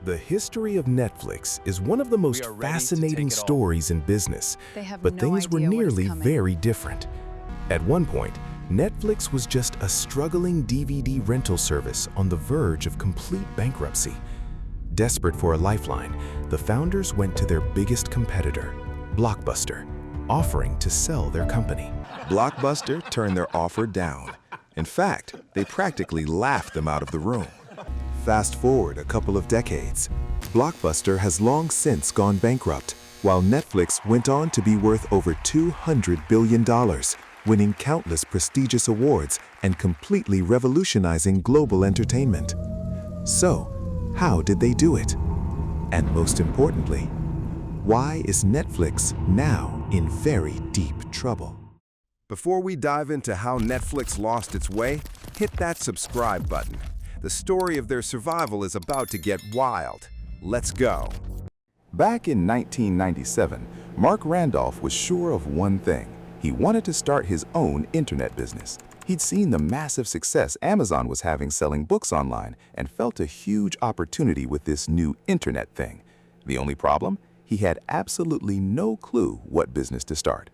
The history of Netflix is one of the most fascinating stories in business, but things were nearly very different. At one point, Netflix was just a struggling DVD rental service on the verge of complete bankruptcy. Desperate for a lifeline, the founders went to their biggest competitor, Blockbuster, offering to sell their company. Blockbuster turned their offer down. In fact, they practically laughed them out of the room. Fast forward a couple of decades, Blockbuster has long since gone bankrupt, while Netflix went on to be worth over $200 billion, winning countless prestigious awards and completely revolutionizing global entertainment. So, how did they do it? And most importantly, why is Netflix now in very deep trouble? Before we dive into how Netflix lost its way, hit that subscribe button. The story of their survival is about to get wild. Let's go. Back in 1997, Mark Randolph was sure of one thing. He wanted to start his own internet business. He'd seen the massive success Amazon was having selling books online and felt a huge opportunity with this new internet thing. The only problem? He had absolutely no clue what business to start.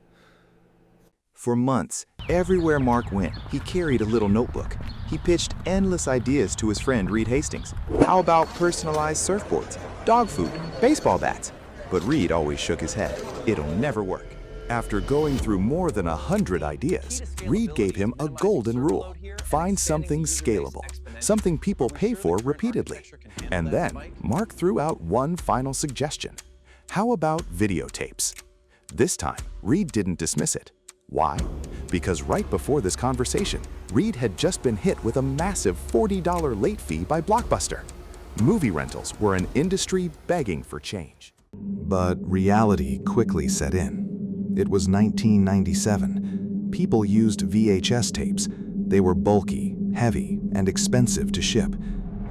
For months, everywhere Mark went, he carried a little notebook. He pitched endless ideas to his friend Reed Hastings. How about personalized surfboards, dog food, baseball bats? But Reed always shook his head. It'll never work. After going through more than 100 ideas, Reed gave him a golden rule. Find something scalable, something people pay for repeatedly. And then, Mark threw out one final suggestion. How about videotapes? This time, Reed didn't dismiss it. Why? Because right before this conversation, Reed had just been hit with a massive $40 late fee by Blockbuster. Movie rentals were an industry begging for change. But reality quickly set in. It was 1997. People used VHS tapes. They were bulky, heavy, and expensive to ship.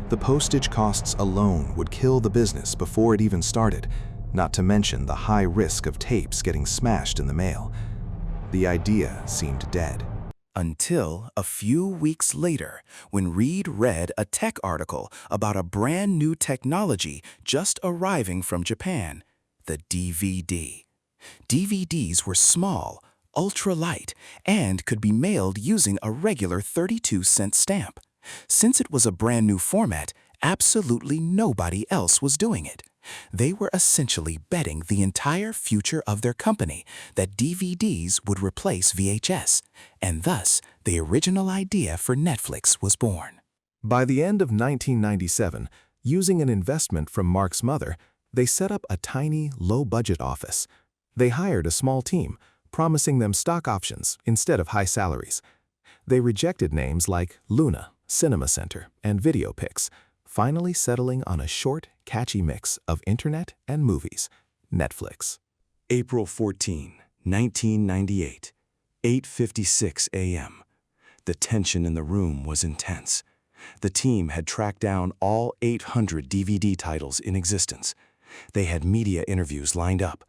The postage costs alone would kill the business before it even started, not to mention the high risk of tapes getting smashed in the mail. The idea seemed dead. Until a few weeks later, when Reed read a tech article about a brand new technology just arriving from Japan, the DVD. DVDs were small, ultra-light, and could be mailed using a regular 32-cent stamp. Since it was a brand new format, absolutely nobody else was doing it. They were essentially betting the entire future of their company that DVDs would replace VHS, and thus the original idea for Netflix was born. By the end of 1997, using an investment from Mark's mother, they set up a tiny, low-budget office. They hired a small team, promising them stock options instead of high salaries. They rejected names like Luna, Cinema Center, and VideoPix, finally settling on a short, catchy mix of internet and movies, Netflix. April 14, 1998, 8:56 a.m. The tension in the room was intense. The team had tracked down all 800 DVD titles in existence. They had media interviews lined up,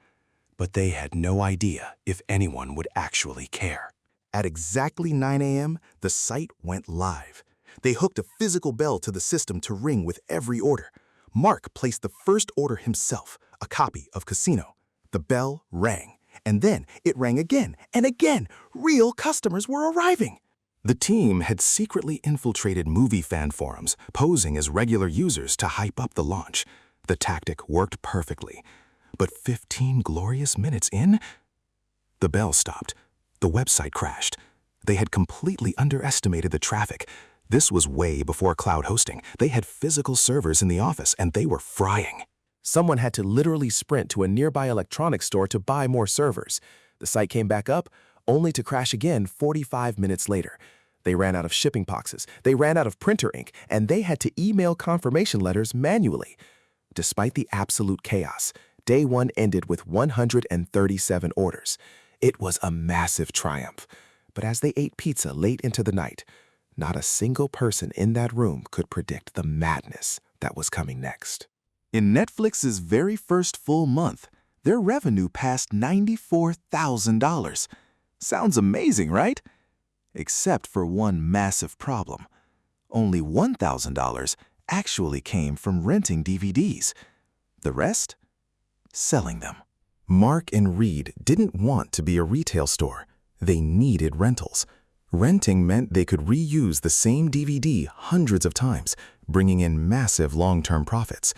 but they had no idea if anyone would actually care. At exactly 9 a.m., the site went live. They hooked a physical bell to the system to ring with every order. Mark placed the first order himself, a copy of Casino. The bell rang, and then it rang again and again. Real customers were arriving. The team had secretly infiltrated movie fan forums, posing as regular users to hype up the launch. The tactic worked perfectly. But 15 glorious minutes in, the bell stopped. The website crashed. They had completely underestimated the traffic. This was way before cloud hosting. They had physical servers in the office, and they were frying. Someone had to literally sprint to a nearby electronics store to buy more servers. The site came back up, only to crash again 45 minutes later. They ran out of shipping boxes, they ran out of printer ink, and they had to email confirmation letters manually. Despite the absolute chaos, Day 1 ended with 137 orders. It was a massive triumph. But as they ate pizza late into the night, not a single person in that room could predict the madness that was coming next. In Netflix's very first full month, their revenue passed $94,000. Sounds amazing, right? Except for one massive problem. Only $1,000 actually came from renting DVDs. The rest? Selling them. Mark and Reed didn't want to be a retail store. They needed rentals. Renting meant they could reuse the same DVD hundreds of times, bringing in massive long-term profits.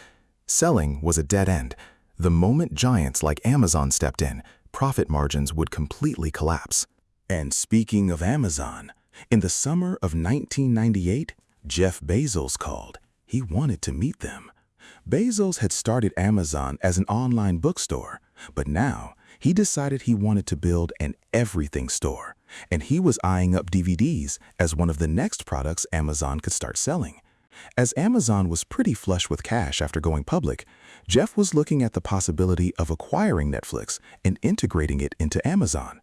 Selling was a dead end. The moment giants like Amazon stepped in, profit margins would completely collapse. And speaking of Amazon, in the summer of 1998, Jeff Bezos called. He wanted to meet them. Bezos had started Amazon as an online bookstore, but now he decided he wanted to build an everything store, and he was eyeing up DVDs as one of the next products Amazon could start selling. As Amazon was pretty flush with cash after going public, Jeff was looking at the possibility of acquiring Netflix and integrating it into Amazon.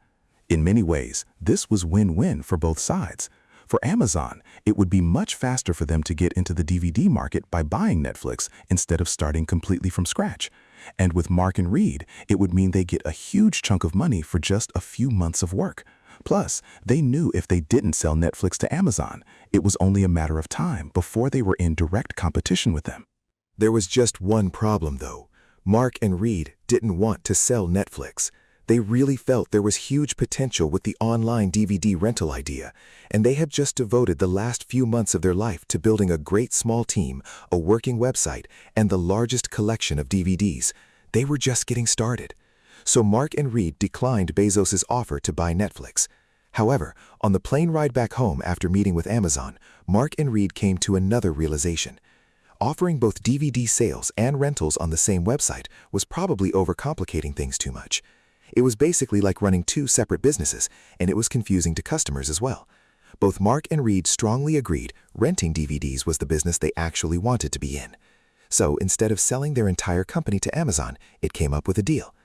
In many ways, this was win-win for both sides. For Amazon, it would be much faster for them to get into the DVD market by buying Netflix instead of starting completely from scratch. And with Mark and Reed, it would mean they get a huge chunk of money for just a few months of work. Plus, they knew if they didn't sell Netflix to Amazon, it was only a matter of time before they were in direct competition with them. There was just one problem, though. Mark and Reed didn't want to sell Netflix. They really felt there was huge potential with the online DVD rental idea, and they had just devoted the last few months of their life to building a great small team, a working website, and the largest collection of DVDs. They were just getting started. So Mark and Reed declined Bezos' offer to buy Netflix. However, on the plane ride back home after meeting with Amazon, Mark and Reed came to another realization. Offering both DVD sales and rentals on the same website was probably overcomplicating things too much. It was basically like running two separate businesses, and it was confusing to customers as well. Both Mark and Reed strongly agreed renting DVDs was the business they actually wanted to be in. So instead of selling their entire company to Amazon, it came up with a deal.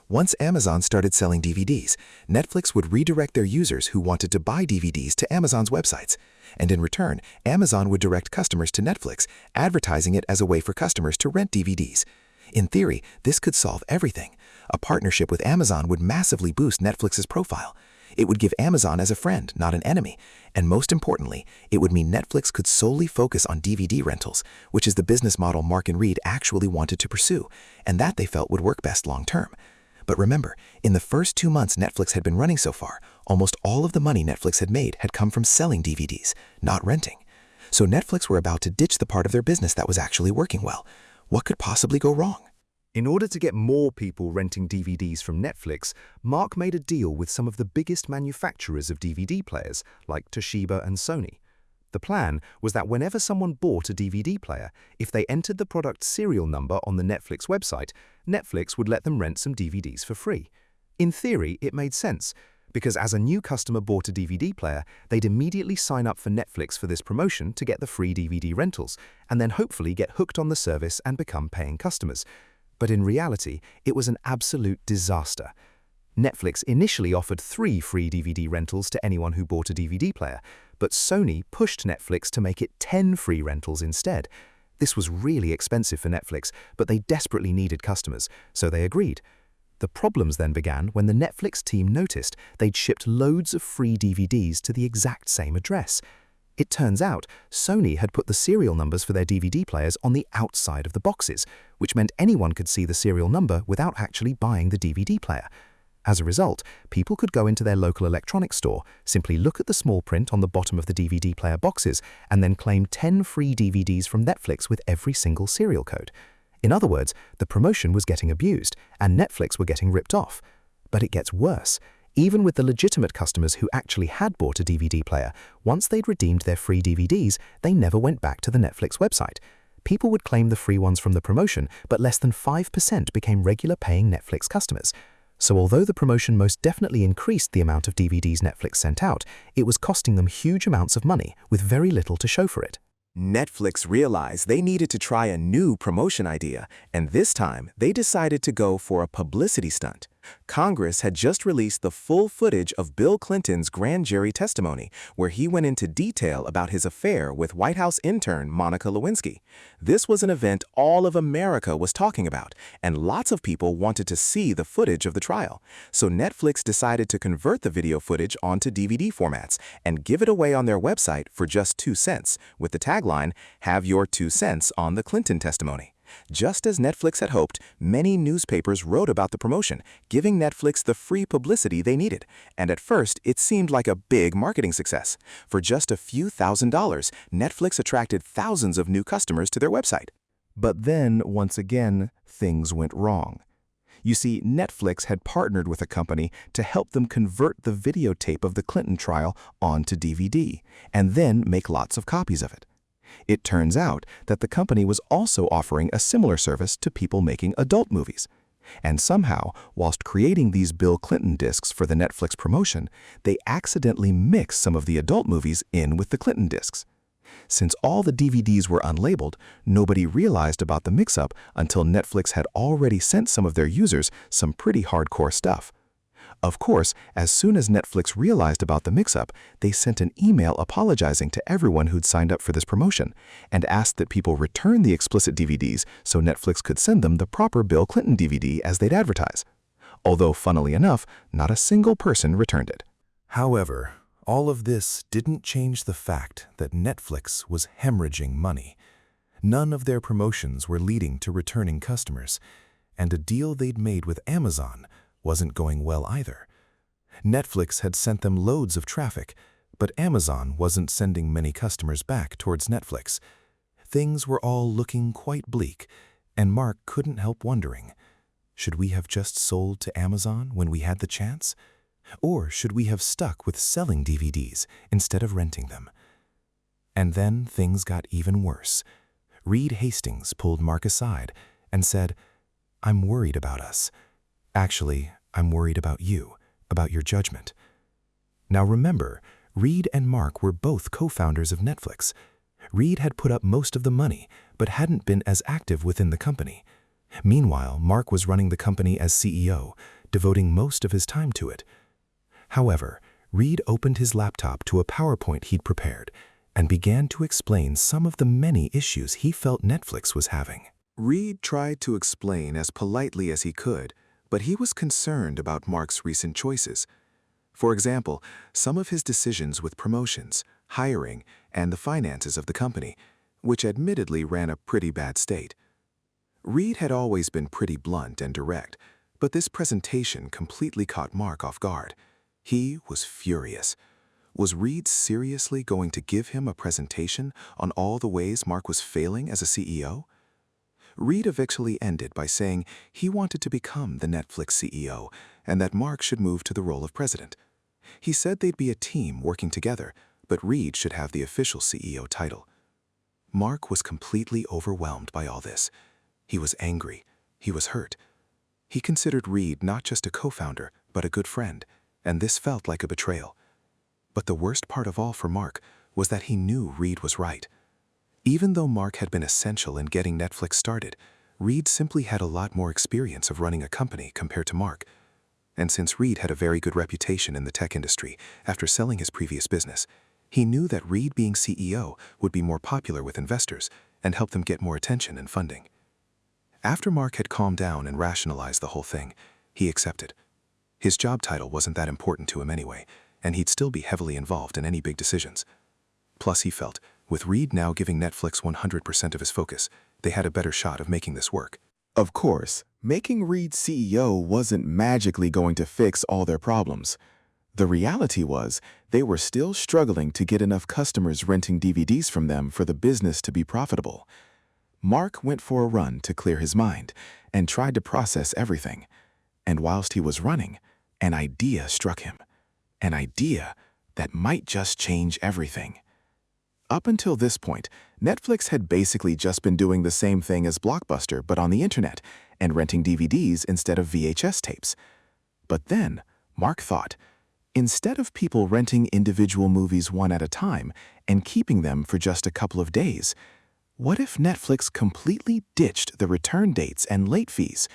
Once Amazon started selling DVDs, Netflix would redirect their users who wanted to buy DVDs to Amazon's websites. And in return, Amazon would direct customers to Netflix, advertising it as a way for customers to rent DVDs. In theory, this could solve everything. A partnership with Amazon would massively boost Netflix's profile. It would give Amazon as a friend, not an enemy. And most importantly, it would mean Netflix could solely focus on DVD rentals, which is the business model Mark and Reed actually wanted to pursue, and that they felt would work best long-term. But remember, in the first 2 months Netflix had been running so far, almost all of the money Netflix had made had come from selling DVDs, not renting. So Netflix were about to ditch the part of their business that was actually working well. What could possibly go wrong? In order to get more people renting DVDs from Netflix, Mark made a deal with some of the biggest manufacturers of DVD players, like Toshiba and Sony. The plan was that whenever someone bought a DVD player, if they entered the product's serial number on the Netflix website, Netflix would let them rent some DVDs for free. In theory, it made sense, because as a new customer bought a DVD player, they'd immediately sign up for Netflix for this promotion to get the free DVD rentals, and then hopefully get hooked on the service and become paying customers. But in reality, it was an absolute disaster. Netflix initially offered 3 free DVD rentals to anyone who bought a DVD player, but Sony pushed Netflix to make it 10 free rentals instead. This was really expensive for Netflix, but they desperately needed customers, so they agreed. The problems then began when the Netflix team noticed they'd shipped loads of free DVDs to the exact same address. It turns out Sony had put the serial numbers for their DVD players on the outside of the boxes, which meant anyone could see the serial number without actually buying the DVD player. As a result, people could go into their local electronics store, simply look at the small print on the bottom of the DVD player boxes, and then claim 10 free DVDs from Netflix with every single serial code. In other words, the promotion was getting abused, and Netflix were getting ripped off. But it gets worse. Even with the legitimate customers who actually had bought a DVD player, once they'd redeemed their free DVDs, they never went back to the Netflix website. People would claim the free ones from the promotion, but less than 5% became regular paying Netflix customers. So although the promotion most definitely increased the amount of DVDs Netflix sent out, it was costing them huge amounts of money with very little to show for it. Netflix realized they needed to try a new promotion idea, and this time they decided to go for a publicity stunt. Congress had just released the full footage of Bill Clinton's grand jury testimony, where he went into detail about his affair with White House intern Monica Lewinsky. This was an event all of America was talking about, and lots of people wanted to see the footage of the trial. So Netflix decided to convert the video footage onto DVD formats and give it away on their website for just 2 cents, with the tagline, "Have your 2 cents on the Clinton testimony." Just as Netflix had hoped, many newspapers wrote about the promotion, giving Netflix the free publicity they needed. And at first, it seemed like a big marketing success. For just a few $1,000s, Netflix attracted thousands of new customers to their website. But then, once again, things went wrong. You see, Netflix had partnered with a company to help them convert the videotape of the Clinton trial onto DVD, and then make lots of copies of it. It turns out that the company was also offering a similar service to people making adult movies. And somehow, whilst creating these Bill Clinton discs for the Netflix promotion, they accidentally mixed some of the adult movies in with the Clinton discs. Since all the DVDs were unlabeled, nobody realized about the mix-up until Netflix had already sent some of their users some pretty hardcore stuff. Of course, as soon as Netflix realized about the mix-up, they sent an email apologizing to everyone who'd signed up for this promotion and asked that people return the explicit DVDs so Netflix could send them the proper Bill Clinton DVD as they'd advertise. Although, funnily enough, not a single person returned it. However, all of this didn't change the fact that Netflix was hemorrhaging money. None of their promotions were leading to returning customers, and a deal they'd made with Amazon wasn't going well either. Netflix had sent them loads of traffic, but Amazon wasn't sending many customers back towards Netflix. Things were all looking quite bleak, and Mark couldn't help wondering, should we have just sold to Amazon when we had the chance? Or should we have stuck with selling DVDs instead of renting them? And then things got even worse. Reed Hastings pulled Mark aside and said, "I'm worried about us. Actually, I'm worried about you, about your judgment." Now remember, Reed and Mark were both co-founders of Netflix. Reed had put up most of the money, but hadn't been as active within the company. Meanwhile, Mark was running the company as CEO, devoting most of his time to it. However, Reed opened his laptop to a PowerPoint he'd prepared and began to explain some of the many issues he felt Netflix was having. Reed tried to explain as politely as he could, but he was concerned about Mark's recent choices. For example, some of his decisions with promotions, hiring, and the finances of the company, which admittedly ran a pretty bad state. Reed had always been pretty blunt and direct, but this presentation completely caught Mark off guard. He was furious. Was Reed seriously going to give him a presentation on all the ways Mark was failing as a CEO? Reed eventually ended by saying he wanted to become the Netflix CEO and that Mark should move to the role of president. He said they'd be a team working together, but Reed should have the official CEO title. Mark was completely overwhelmed by all this. He was angry. He was hurt. He considered Reed not just a co-founder, but a good friend, and this felt like a betrayal. But the worst part of all for Mark was that he knew Reed was right. Even though Mark had been essential in getting Netflix started, Reed simply had a lot more experience of running a company compared to Mark. And since Reed had a very good reputation in the tech industry after selling his previous business, he knew that Reed being CEO would be more popular with investors and help them get more attention and funding. After Mark had calmed down and rationalized the whole thing, he accepted. His job title wasn't that important to him anyway, and he'd still be heavily involved in any big decisions. Plus, he felt, with Reed now giving Netflix 100% of his focus, they had a better shot of making this work. Of course, making Reed CEO wasn't magically going to fix all their problems. The reality was, they were still struggling to get enough customers renting DVDs from them for the business to be profitable. Mark went for a run to clear his mind and tried to process everything. And whilst he was running, an idea struck him. An idea that might just change everything. Up until this point, Netflix had basically just been doing the same thing as Blockbuster but on the internet and renting DVDs instead of VHS tapes. But then, Mark thought, instead of people renting individual movies one at a time and keeping them for just a couple of days, what if Netflix completely ditched the return dates and late fees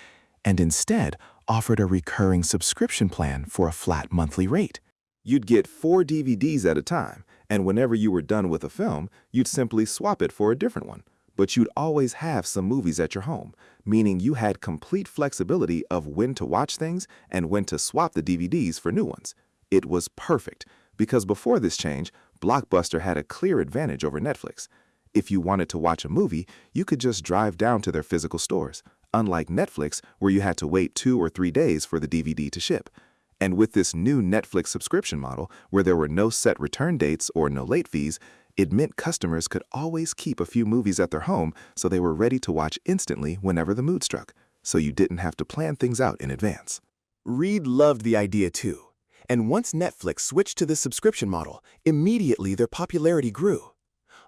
and instead offered a recurring subscription plan for a flat monthly rate. You'd get 4 DVDs at a time, and whenever you were done with a film, you'd simply swap it for a different one. But you'd always have some movies at your home, meaning you had complete flexibility of when to watch things and when to swap the DVDs for new ones. It was perfect, because before this change, Blockbuster had a clear advantage over Netflix. If you wanted to watch a movie, you could just drive down to their physical stores, unlike Netflix, where you had to wait 2 or 3 days for the DVD to ship. And with this new Netflix subscription model, where there were no set return dates or no late fees, it meant customers could always keep a few movies at their home so they were ready to watch instantly whenever the mood struck, so you didn't have to plan things out in advance. Reed loved the idea too, and once Netflix switched to the subscription model, immediately their popularity grew.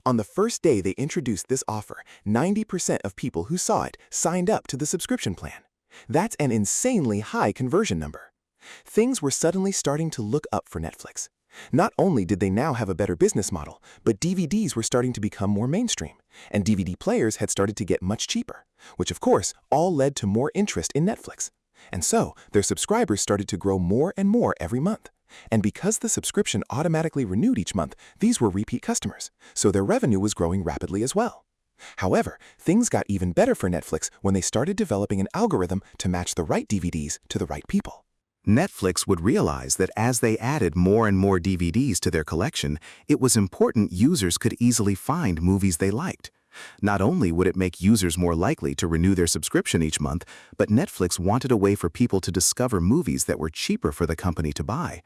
On the first day they introduced this offer, 90% of people who saw it signed up to the subscription plan. That's an insanely high conversion number. Things were suddenly starting to look up for Netflix. Not only did they now have a better business model, but DVDs were starting to become more mainstream, and DVD players had started to get much cheaper, which of course all led to more interest in Netflix. And so their subscribers started to grow more and more every month. And because the subscription automatically renewed each month, these were repeat customers, so their revenue was growing rapidly as well. However, things got even better for Netflix when they started developing an algorithm to match the right DVDs to the right people. Netflix would realize that as they added more and more DVDs to their collection, it was important users could easily find movies they liked. Not only would it make users more likely to renew their subscription each month, but Netflix wanted a way for people to discover movies that were cheaper for the company to buy.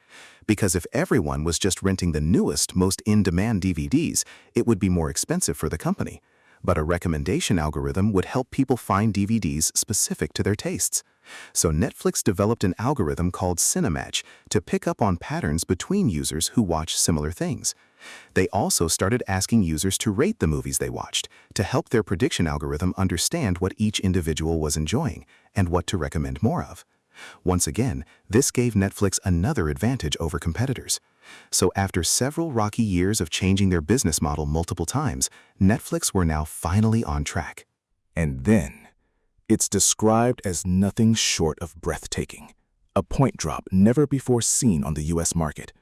Because if everyone was just renting the newest, most in-demand DVDs, it would be more expensive for the company. But a recommendation algorithm would help people find DVDs specific to their tastes. So Netflix developed an algorithm called Cinematch to pick up on patterns between users who watch similar things. They also started asking users to rate the movies they watched to help their prediction algorithm understand what each individual was enjoying and what to recommend more of. Once again, this gave Netflix another advantage over competitors. So after several rocky years of changing their business model multiple times, Netflix were now finally on track. And then, it's described as nothing short of breathtaking, a point drop never before seen on the US market.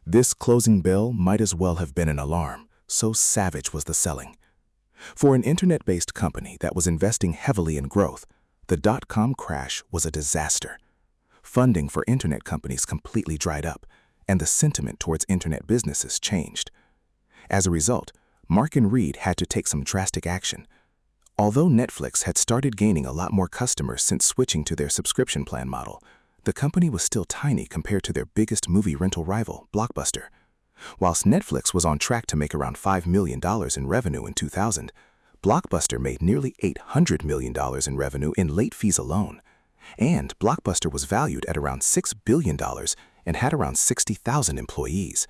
This closing bell might as well have been an alarm, so savage was the selling. For an internet-based company that was investing heavily in growth, the dot-com crash was a disaster. Funding for internet companies completely dried up, and the sentiment towards internet businesses changed. As a result, Mark and Reed had to take some drastic action. Although Netflix had started gaining a lot more customers since switching to their subscription plan model, the company was still tiny compared to their biggest movie rental rival, Blockbuster. Whilst Netflix was on track to make around $5 million in revenue in 2000, Blockbuster made nearly $800 million in revenue in late fees alone. And Blockbuster was valued at around $6 billion and had around 60,000 employees.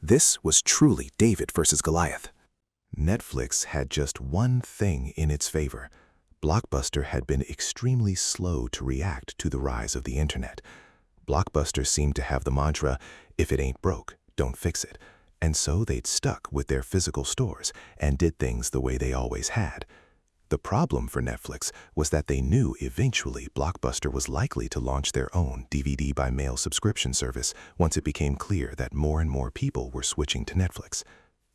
This was truly David versus Goliath. Netflix had just one thing in its favor. Blockbuster had been extremely slow to react to the rise of the internet. Blockbuster seemed to have the mantra, if it ain't broke, don't fix it. And so they'd stuck with their physical stores and did things the way they always had. The problem for Netflix was that they knew eventually Blockbuster was likely to launch their own DVD by mail subscription service once it became clear that more and more people were switching to Netflix.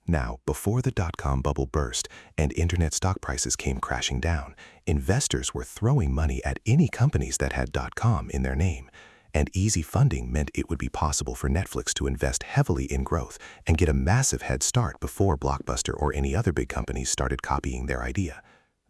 Now, before the dot-com bubble burst and internet stock prices came crashing down, investors were throwing money at any companies that had .com in their name. And easy funding meant it would be possible for Netflix to invest heavily in growth and get a massive head start before Blockbuster or any other big companies started copying their idea.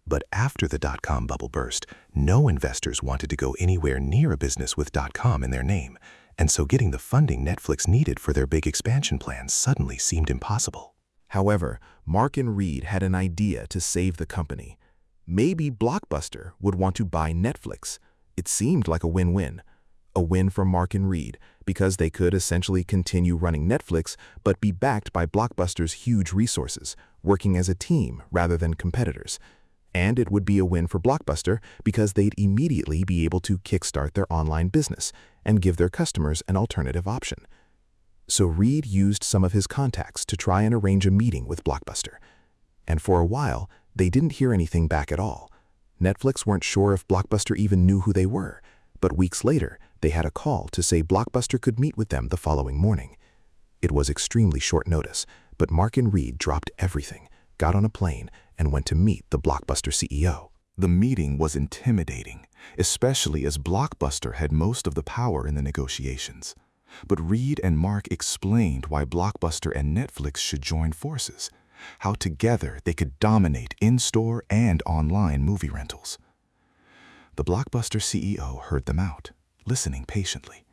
But after the dot-com bubble burst, no investors wanted to go anywhere near a business with .com in their name, and so getting the funding Netflix needed for their big expansion plans suddenly seemed impossible. However, Mark and Reed had an idea to save the company. Maybe Blockbuster would want to buy Netflix. It seemed like a win-win. A win for Mark and Reed because they could essentially continue running Netflix but be backed by Blockbuster's huge resources, working as a team rather than competitors. And it would be a win for Blockbuster because they'd immediately be able to kickstart their online business and give their customers an alternative option. So Reed used some of his contacts to try and arrange a meeting with Blockbuster. And for a while, they didn't hear anything back at all. Netflix weren't sure if Blockbuster even knew who they were, But weeks later, they had a call to say Blockbuster could meet with them the following morning. It was extremely short notice, but Mark and Reed dropped everything, got on a plane, and went to meet the Blockbuster CEO. The meeting was intimidating, especially as Blockbuster had most of the power in the negotiations. But Reed and Mark explained why Blockbuster and Netflix should join forces, how together they could dominate in-store and online movie rentals. The Blockbuster CEO heard them out, listening patiently.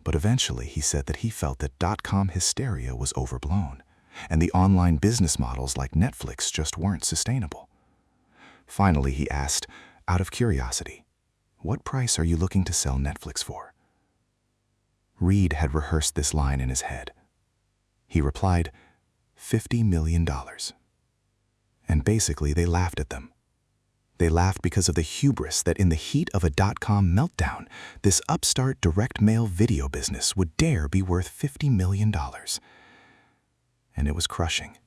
But eventually he said that he felt that dot-com hysteria was overblown, and the online business models like Netflix just weren't sustainable. Finally, he asked, out of curiosity, "What price are you looking to sell Netflix for?" Reed had rehearsed this line in his head. He replied, $50 million. And basically, they laughed at them. They laughed because of the hubris that in the heat of a dot-com meltdown, this upstart direct mail video business would dare be worth $50 million. And it was crushing.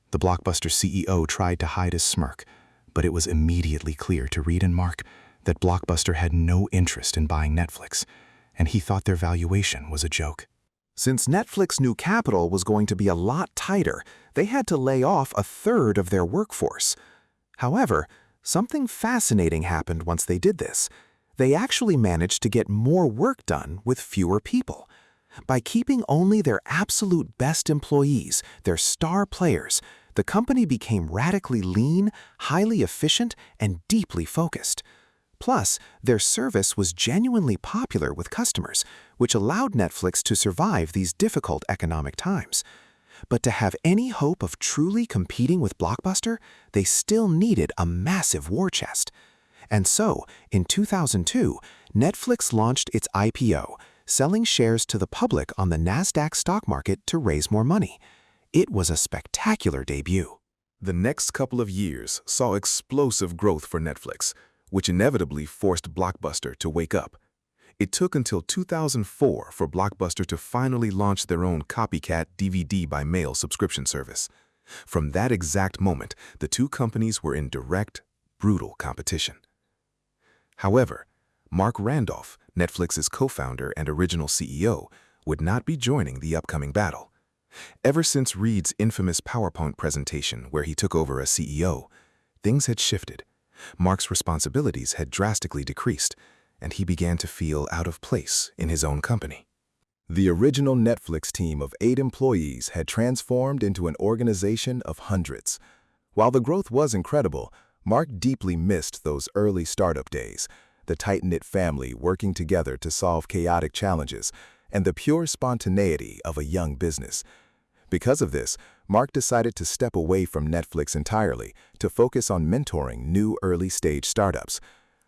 The Blockbuster CEO tried to hide his smirk, but it was immediately clear to Reed and Mark that Blockbuster had no interest in buying Netflix, and he thought their valuation was a joke. Since Netflix knew capital was going to be a lot tighter, they had to lay off a third of their workforce. However, something fascinating happened once they did this. They actually managed to get more work done with fewer people. By keeping only their absolute best employees, their star players, the company became radically lean, highly efficient, and deeply focused. Plus, their service was genuinely popular with customers, which allowed Netflix to survive these difficult economic times. But to have any hope of truly competing with Blockbuster, they still needed a massive war chest. And so, in 2002, Netflix launched its IPO, selling shares to the public on the NASDAQ stock market to raise more money. It was a spectacular debut. The next couple of years saw explosive growth for Netflix, which inevitably forced Blockbuster to wake up. It took until 2004 for Blockbuster to finally launch their own copycat DVD-by-mail subscription service. From that exact moment, the two companies were in direct, brutal competition. However, Mark Randolph, Netflix's co-founder and original CEO, would not be joining the upcoming battle. Ever since Reed's infamous PowerPoint presentation where he took over as CEO, things had shifted. Mark's responsibilities had drastically decreased, and he began to feel out of place in his own company. The original Netflix team of 8 employees had transformed into an organization of hundreds. While the growth was incredible, Mark deeply missed those early startup days, the tight-knit family working together to solve chaotic challenges, and the pure spontaneity of a young business. Because of this, Mark decided to step away from Netflix entirely to focus on mentoring new early-stage startups.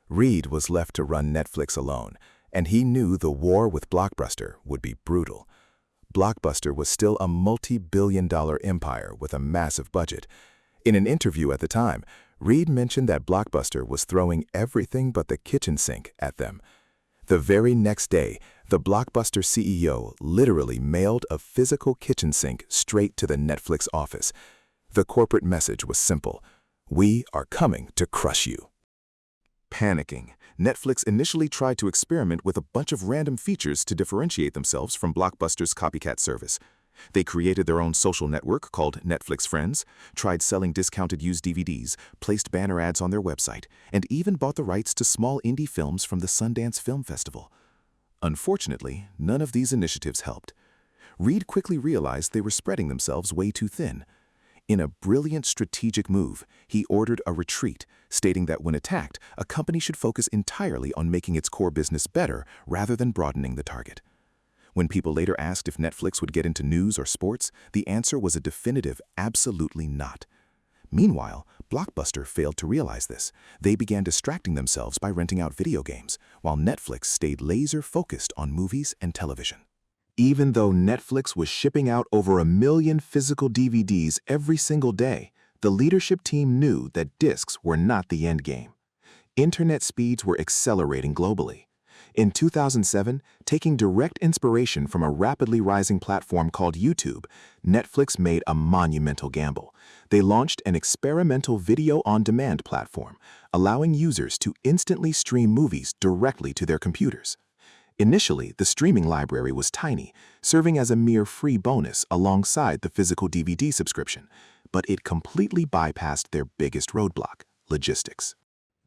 Reed was left to run Netflix alone, and he knew the war with Blockbuster would be brutal. Blockbuster was still a multi-billion-dollar empire with a massive budget. In an interview at the time, Reed mentioned that Blockbuster was throwing everything but the kitchen sink at them. The very next day, the Blockbuster CEO literally mailed a physical kitchen sink straight to the Netflix office. The corporate message was simple: "We are coming to crush you." Panicking, Netflix initially tried to experiment with a bunch of random features to differentiate themselves from Blockbuster's copycat service. They created their own social network called Netflix Friends, tried selling discounted used DVDs, placed banner ads on their website, and even bought the rights to small indie films from the Sundance Film Festival. Unfortunately, none of these initiatives helped. Reed quickly realized they were spreading themselves way too thin. In a brilliant strategic move, he ordered a retreat, stating that when attacked, a company should focus entirely on making its core business better rather than broadening the target. When people later asked if Netflix would get into news or sports, the answer was a definitive absolutely not. Meanwhile, Blockbuster failed to realize this. They began distracting themselves by renting out video games, while Netflix stayed laser-focused on movies and television. Even though Netflix was shipping out over 1 million physical DVDs every single day, the leadership team knew that discs were not the end game. Internet speeds were accelerating globally. In 2007, taking direct inspiration from a rapidly rising platform called YouTube, Netflix made a monumental gamble. They launched an experimental video-on-demand platform, allowing users to instantly stream movies directly to their computers. Initially, the streaming library was tiny, serving as a mere free bonus alongside the physical DVD subscription, but it completely bypassed their biggest roadblock: logistics.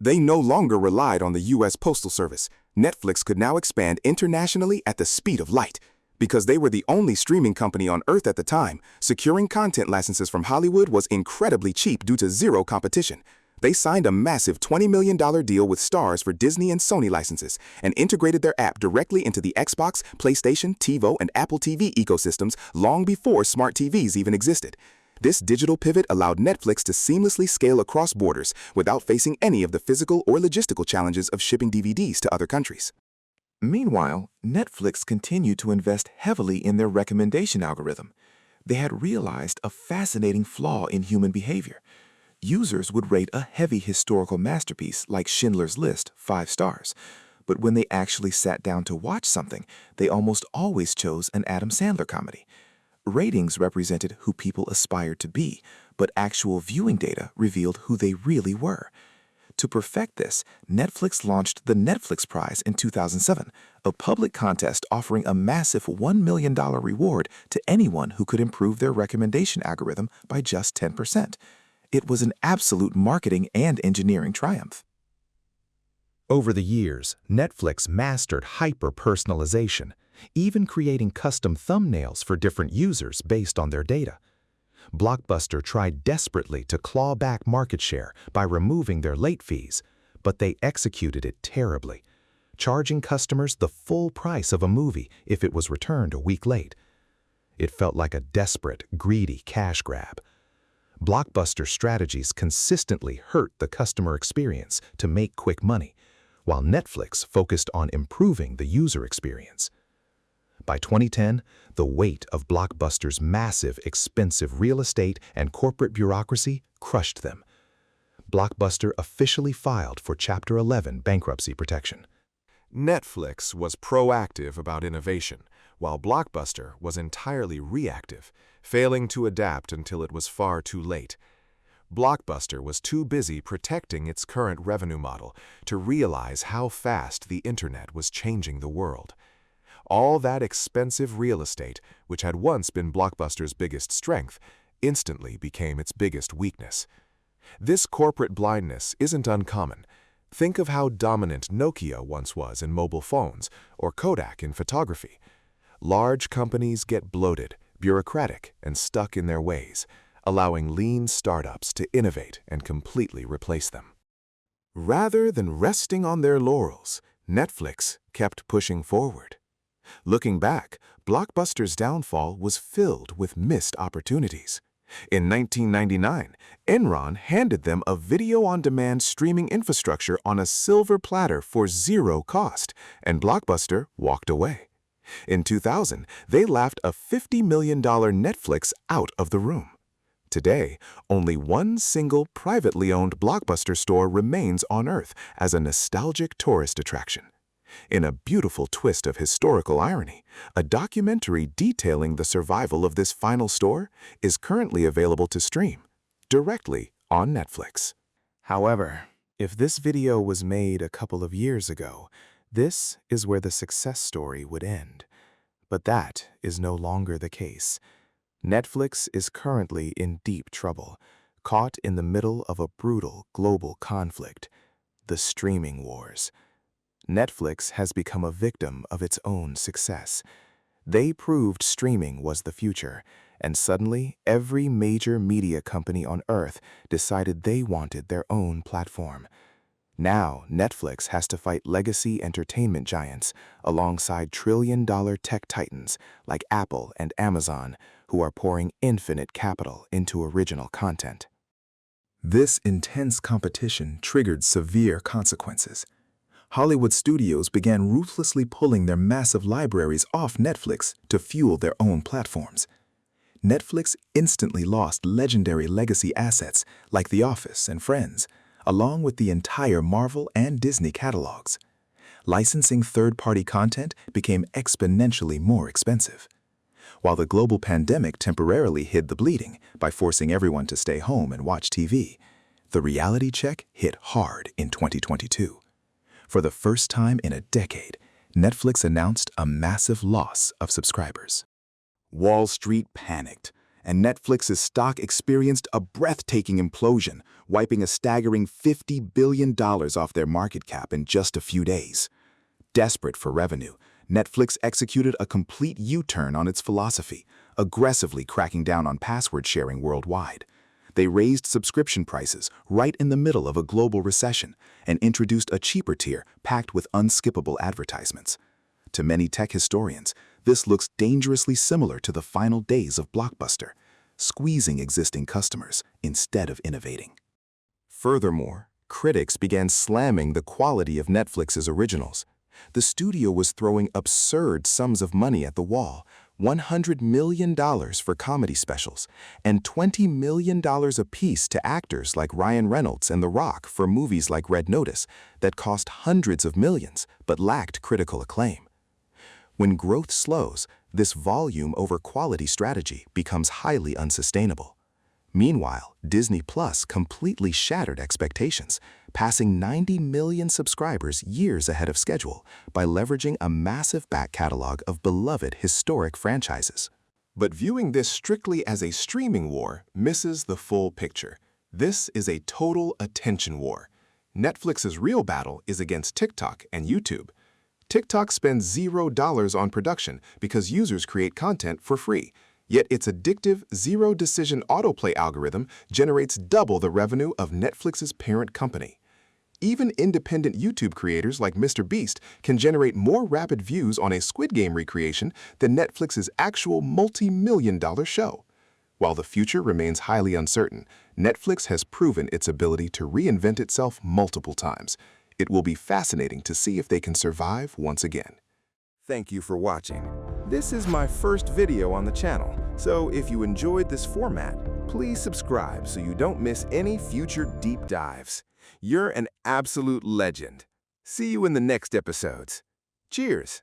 They no longer relied on the U.S. Postal Service. Netflix could now expand internationally at the speed of light. Because they were the only streaming company on Earth at the time, securing content licenses from Hollywood was incredibly cheap due to zero competition. They signed a massive $20 million deal with Starz for Disney and Sony licenses and integrated their app directly into the Xbox, PlayStation, TiVo, and Apple TV ecosystems long before smart TVs even existed. This digital pivot allowed Netflix to seamlessly scale across borders without facing any of the physical or logistical challenges of shipping DVDs to other countries. Meanwhile, Netflix continued to invest heavily in their recommendation algorithm. They had realized a fascinating flaw in human behavior. Users would rate a heavy historical masterpiece like Schindler's List 5 stars, but when they actually sat down to watch something, they almost always chose an Adam Sandler comedy. Ratings represented who people aspired to be, but actual viewing data revealed who they really were. To perfect this, Netflix launched the Netflix Prize in 2007, a public contest offering a massive $1 million reward to anyone who could improve their recommendation algorithm by just 10%. It was an absolute marketing and engineering triumph. Over the years, Netflix mastered hyper-personalization, even creating custom thumbnails for different users based on their data. Blockbuster tried desperately to claw back market share by removing their late fees, but they executed it terribly, charging customers the full price of a movie if it was returned a week late. It felt like a desperate, greedy cash grab. Blockbuster strategies consistently hurt the customer experience to make quick money, while Netflix focused on improving the user experience. By 2010, the weight of Blockbuster's massive, expensive real estate and corporate bureaucracy crushed them. Blockbuster officially filed for Chapter 11 bankruptcy protection. Netflix was proactive about innovation, while Blockbuster was entirely reactive, failing to adapt until it was far too late. Blockbuster was too busy protecting its current revenue model to realize how fast the internet was changing the world. All that expensive real estate, which had once been Blockbuster's biggest strength, instantly became its biggest weakness. This corporate blindness isn't uncommon. Think of how dominant Nokia once was in mobile phones or Kodak in photography. Large companies get bloated, bureaucratic, and stuck in their ways, allowing lean startups to innovate and completely replace them. Rather than resting on their laurels, Netflix kept pushing forward. Looking back, Blockbuster's downfall was filled with missed opportunities. In 1999, Enron handed them a video-on-demand streaming infrastructure on a silver platter for zero cost, and Blockbuster walked away. In 2000, they laughed a $50 million Netflix out of the room. Today, only one single privately owned Blockbuster store remains on Earth as a nostalgic tourist attraction. In a beautiful twist of historical irony, a documentary detailing the survival of this final store is currently available to stream directly on Netflix. However, if this video was made a couple of years ago, this is where the success story would end. But that is no longer the case. Netflix is currently in deep trouble, caught in the middle of a brutal global conflict, the streaming wars. Netflix has become a victim of its own success. They proved streaming was the future, and suddenly every major media company on Earth decided they wanted their own platform. Now Netflix has to fight legacy entertainment giants alongside trillion-dollar tech titans like Apple and Amazon, who are pouring infinite capital into original content. This intense competition triggered severe consequences. Hollywood studios began ruthlessly pulling their massive libraries off Netflix to fuel their own platforms. Netflix instantly lost legendary legacy assets like The Office and Friends, along with the entire Marvel and Disney catalogs. licensing third-party content became exponentially more expensive. While the global pandemic temporarily hid the bleeding by forcing everyone to stay home and watch TV, the reality check hit hard in 2022. For the first time in a decade, Netflix announced a massive loss of subscribers. Wall Street panicked, and Netflix's stock experienced a breathtaking implosion, wiping a staggering $50 billion off their market cap in just a few days. Desperate for revenue, Netflix executed a complete U-turn on its philosophy, aggressively cracking down on password sharing worldwide. They raised subscription prices right in the middle of a global recession and introduced a cheaper tier packed with unskippable advertisements. To many tech historians, this looks dangerously similar to the final days of Blockbuster, squeezing existing customers instead of innovating. Furthermore, critics began slamming the quality of Netflix's originals. The studio was throwing absurd sums of money at the wall, $100 million for comedy specials, and $20 million apiece to actors like Ryan Reynolds and The Rock for movies like Red Notice that cost hundreds of millions but lacked critical acclaim. When growth slows, this volume over quality strategy becomes highly unsustainable. Meanwhile, Disney Plus completely shattered expectations, passing 90 million subscribers years ahead of schedule by leveraging a massive back catalog of beloved historic franchises. But viewing this strictly as a streaming war misses the full picture. This is a total attention war. Netflix's real battle is against TikTok and YouTube. TikTok spends $0 on production because users create content for free. Yet its addictive, zero-decision autoplay algorithm generates double the revenue of Netflix's parent company. Even independent YouTube creators like Mr. Beast can generate more rapid views on a Squid Game recreation than Netflix's actual multi-million-dollar show. While the future remains highly uncertain, Netflix has proven its ability to reinvent itself multiple times. It will be fascinating to see if they can survive once again. Thank you for watching. This is my first video on the channel, so if you enjoyed this format, please subscribe so you don't miss any future deep dives. You're an absolute legend. See you in the next episodes. Cheers!